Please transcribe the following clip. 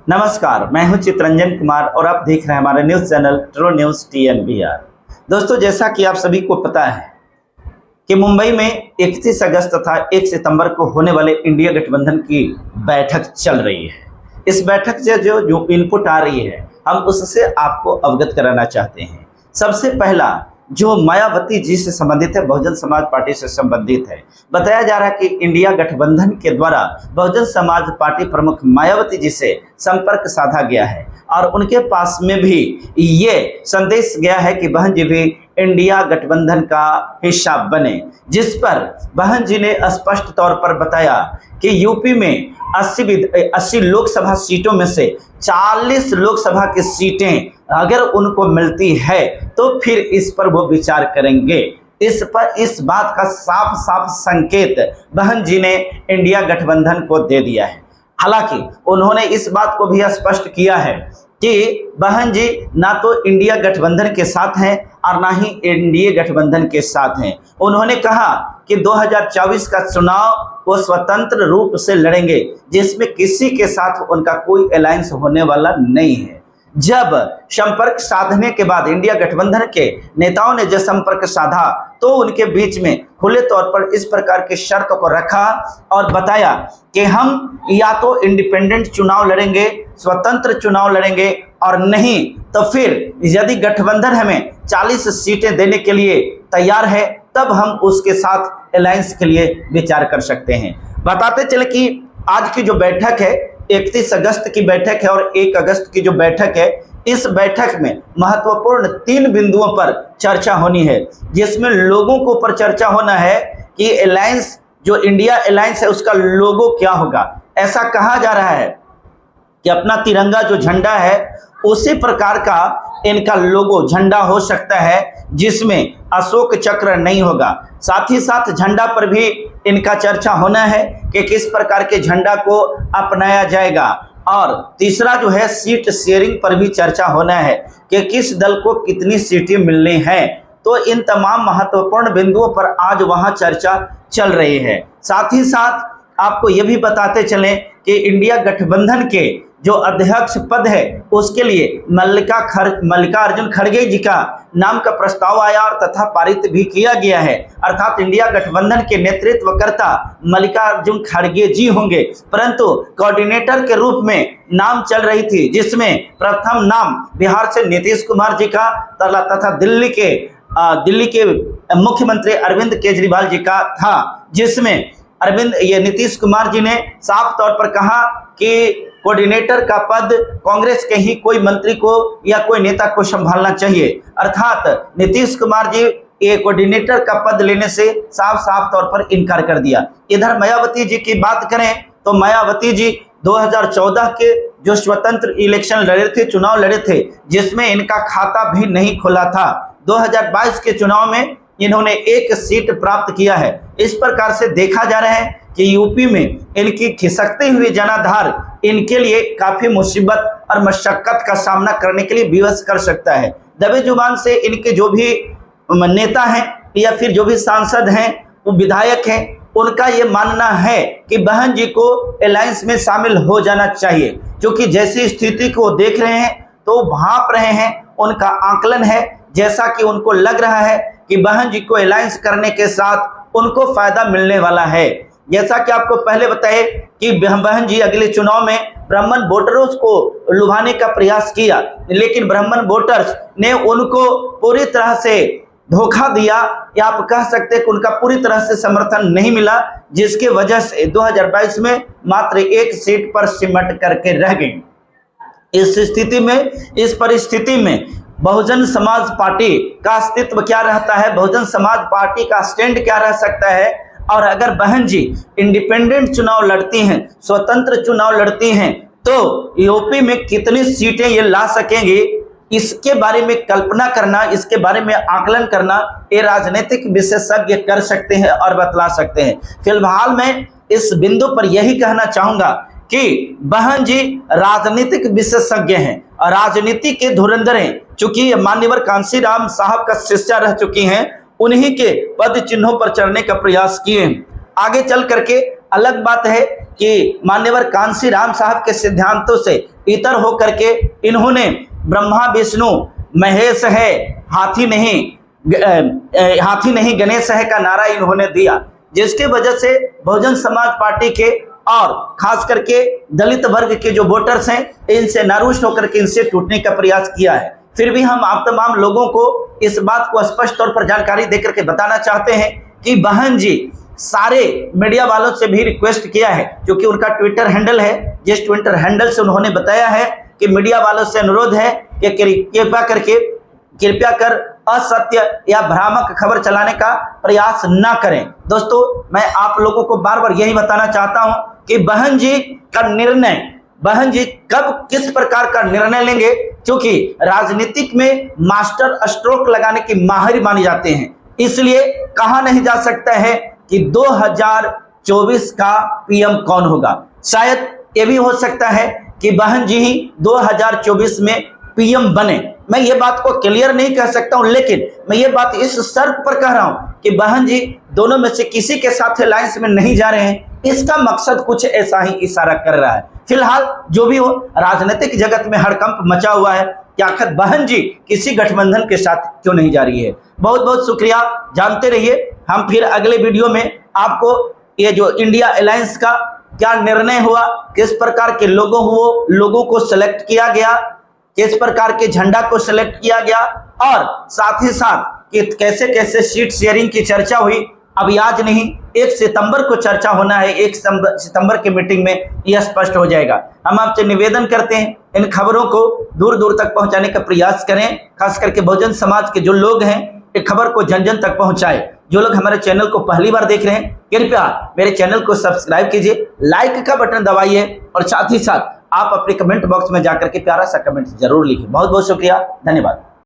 नमस्कार, मैं हूं चित्रंजन कुमार और आप देख रहे हैं हमारे news channel true news TNBR। दोस्तों, जैसा कि आप सभी को पता है कि मुंबई में 31 अगस्त तथा 1 सितंबर को होने वाले इंडिया गठबंधन की बैठक चल रही है। इस बैठक से जो इनपुट आ रही है, हम उससे आपको अवगत कराना चाहते हैं। सबसे पहला जो मायावती जी से संबंधित है, बहुजन समाज पार्टी से संबंधित है। बताया जा रहा है कि इंडिया गठबंधन के द्वारा बहुजन समाज पार्टी प्रमुख मायावती जी से संपर्क साधा गया है और उनके पास में भी ये संदेश गया है कि बहन जी भी इंडिया गठबंधन का हिस्सा बने, जिस पर बहन जी ने स्पष्ट तौर पर बताया कि यूपी में 80 लोकसभा सीटों में से 40 लोकसभा की सीटें अगर उनको मिलती है तो फिर इस पर वो विचार करेंगे। इस बात का साफ साफ संकेत बहन जी ने इंडिया गठबंधन को दे दिया है। हालांकि उन्होंने इस बात को भी स्पष्ट किया है कि बहन जी ना तो इंडिया गठबंधन के साथ हैं और ना ही एनडीए गठबंधन के साथ हैं। उन्होंने कहा कि 2024 का चुनाव वो स्वतंत्र रूप से लड़ेंगे, जिसमें किसी के साथ उनका कोई अलायंस होने वाला नहीं है। जब संपर्क साधने के बाद इंडिया गठबंधन के नेताओं ने जब संपर्क साधा तो उनके बीच में खुले तौर पर इस प्रकार की शर्तों को रखा और बताया कि हम या तो इंडिपेंडेंट चुनाव लड़ेंगे, स्वतंत्र चुनाव लड़ेंगे, और नहीं तो फिर यदि गठबंधन हमें 40 सीटें देने के लिए तैयार है तब हम उसके साथ अलायंस के लिए विचार कर सकते हैं। बताते चले कि आज की जो बैठक है 31 अगस्त की बैठक है और 1 अगस्त की जो बैठक है, इस बैठक में महत्वपूर्ण 3 बिंदुओं पर चर्चा होनी है, जिसमें लोगों को ऊपर चर्चा होना है कि अलायंस जो इंडिया अलायंस है उसका लोगो क्या होगा। ऐसा कहा जा रहा है कि अपना तिरंगा जो झंडा है उसी प्रकार का इनका लोगो झंडा हो सकता है, जिसमें अशोक चक्र नहीं होगा। साथ ही साथ झंडा पर भी इनका चर्चा होना है कि किस प्रकार के झंडा को अपनाया जाएगा। और तीसरा जो है सीट शेयरिंग पर भी चर्चा होना है कि किस दल को कितनी सीटें मिलनी हैं। तो इन तमाम महत्वपूर्ण बिंदुओं पर आज वहां चर्चा चल रही है। साथ ही साथ आपको यह भी बताते चलें कि इंडिया गठबंधन के जो अध्यक्ष पद है उसके लिए मल्लिकार्जुन खड़गे जी का नाम का प्रस्ताव आया और तथा पारित भी किया गया है। अर्थात इंडिया गठबंधन के नेतृत्वकर्ता मल्लिकार्जुन खड़गे जी होंगे, परंतु कोऑर्डिनेटर के रूप में नाम चल रही थी, जिसमें प्रथम नाम बिहार से नीतीश कुमार जी का तथा दिल्ली के मुख्यमंत्री अरविंद केजरीवाल जी का था, जिसमें नीतीश कुमार जी ने साफ तौर पर कहा कि कोऑर्डिनेटर का पद कांग्रेस के ही कोई मंत्री को या कोई नेता को संभालना चाहिए। अर्थात नीतीश कुमार जी ये कोऑर्डिनेटर का पद लेने से साफ तौर पर इनकार कर दिया। इधर मायावती जी की बात करें तो मायावती जी 2014 के जो स्वतंत्र इलेक्शन लड़े थे, चुनाव लड़े थे, जिसमें इनका खाता भी नहीं खुला था। 2022 के चुनाव में इन्होंने 1 सीट प्राप्त किया है। इस प्रकार से देखा जा रहा है कि यूपी में इनकी खिसकती हुई जनाधार इनके लिए काफी मुसीबत और मशक्कत का सामना करने के लिए विवश कर सकता है। दबे जुबान से इनके जो भी नेता हैं या फिर जो भी सांसद हैं, वो विधायक हैं, उनका ये मानना है कि बहन जी को अलायंस में शामिल हो जाना चाहिए, क्योंकि जैसी स्थिति को देख रहे हैं तो भांप रहे हैं। उनका आकलन है, जैसा कि उनको लग रहा है कि बहन जी को अलायंस करने के साथ उनको फायदा मिलने वाला है। जैसा कि आपको पहले बताए कि बहन जी अगले चुनाव में ब्राह्मण वोटरों को लुभाने का प्रयास किया, लेकिन ब्राह्मण वोटर्स ने उनको पूरी तरह से धोखा दिया, या आप कह सकते हैं कि उनका पूरी तरह से समर्थन नहीं मिला, जिसके वजह से 2022 में मात्र 1 सीट पर सिमट करके रह गई। इस परिस्थिति में बहुजन समाज पार्टी का अस्तित्व क्या रहता है, बहुजन समाज पार्टी का स्टैंड क्या रह सकता है, और अगर बहन जी इंडिपेंडेंट चुनाव लड़ती हैं, स्वतंत्र चुनाव लड़ती हैं, तो यूपी में कितनी सीटें ये ला सकेंगी, इसके बारे में कल्पना करना, इसके बारे में आकलन करना ये राजनीतिक विशेषज्ञ कर सकते हैं और बतला सकते हैं। फिलहाल मैं इस बिंदु पर यही कहना चाहूंगा कि बहन जी राजनीतिक विशेषज्ञ हैं और राजनीति के धुरंधर हैं। चूंकि मान्यवर कांशीराम साहब का शिष्या रह चुकी हैं, उन्हीं के पद चिन्हों पर चढ़ने का प्रयास किए। आगे चल करके अलग बात है कि मान्यवर कांसी राम साहब के सिद्धांतों से इतर होकर के इन्होंने ब्रह्मा विष्णु महेश है, हाथी नहीं गणेश है का नारा इन्होंने दिया, जिसके वजह से बहुजन समाज पार्टी के और खास करके दलित वर्ग के जो वोटर्स हैं इनसे नारुष्ट होकर के इनसे टूटने का प्रयास किया है। फिर भी हम आप तमाम लोगों को इस बात को स्पष्ट तौर पर जानकारी देकर के बताना चाहते हैं कि बहन जी सारे मीडिया वालों से भी रिक्वेस्ट किया है, क्योंकि उनका ट्विटर हैंडल है, जिस ट्विटर हैंडल से उन्होंने बताया है कि मीडिया वालों से अनुरोध है कि कृपया कर असत्य या भ्रामक खबर चलाने का प्रयास ना करें। दोस्तों मैं आप लोगों को बार बार यही बताना चाहता हूं कि बहन जी का निर्णय, बहन जी कब किस प्रकार का निर्णय लेंगे, क्योंकि राजनीतिक में मास्टर स्ट्रोक लगाने की माहिर माने जाते हैं, इसलिए कहा नहीं जा सकता है कि 2024 का पीएम कौन होगा। शायद ये भी हो सकता है कि बहन जी ही 2024 में पीएम बने। मैं ये बात को क्लियर नहीं कह सकता हूं, लेकिन मैं ये बात इस शर्त पर कह रहा हूं कि बहन जी दोनों में से किसी के साथ अलायंस में नहीं जा रहे हैं। इसका मकसद कुछ ऐसा ही इशारा कर रहा है। फिलहाल जो भी हो, राजनीतिक जगत में हड़कंप मचा हुआ है कि आखिर बहन जी किसी गठबंधन के साथ क्यों नहीं जा रही है। बहुत बहुत शुक्रिया, जानते रहिए। हम फिर अगले वीडियो में आपको ये जो इंडिया अलायंस का क्या निर्णय हुआ, किस प्रकार के लोगों को सिलेक्ट किया गया, किस प्रकार के झंडा को सिलेक्ट किया गया, और साथ ही साथ कि कैसे कैसे सीट शेयरिंग की चर्चा हुई, अभी आज नहीं 1 सितंबर को चर्चा होना है। 1 सितंबर की मीटिंग में यह स्पष्ट हो जाएगा। हम आपसे निवेदन करते हैं इन खबरों को दूर दूर तक पहुंचाने का प्रयास करें, खास करके बहुजन समाज के जो लोग हैं इस खबर को जन जन तक पहुंचाए। जो लोग हमारे चैनल को पहली बार देख रहे हैं कृपया मेरे चैनल को सब्सक्राइब कीजिए, लाइक का बटन दबाइए और साथ ही साथ आप अपने कमेंट बॉक्स में जाकर के प्यारा सा कमेंट जरूर लिखिए। बहुत बहुत शुक्रिया, धन्यवाद।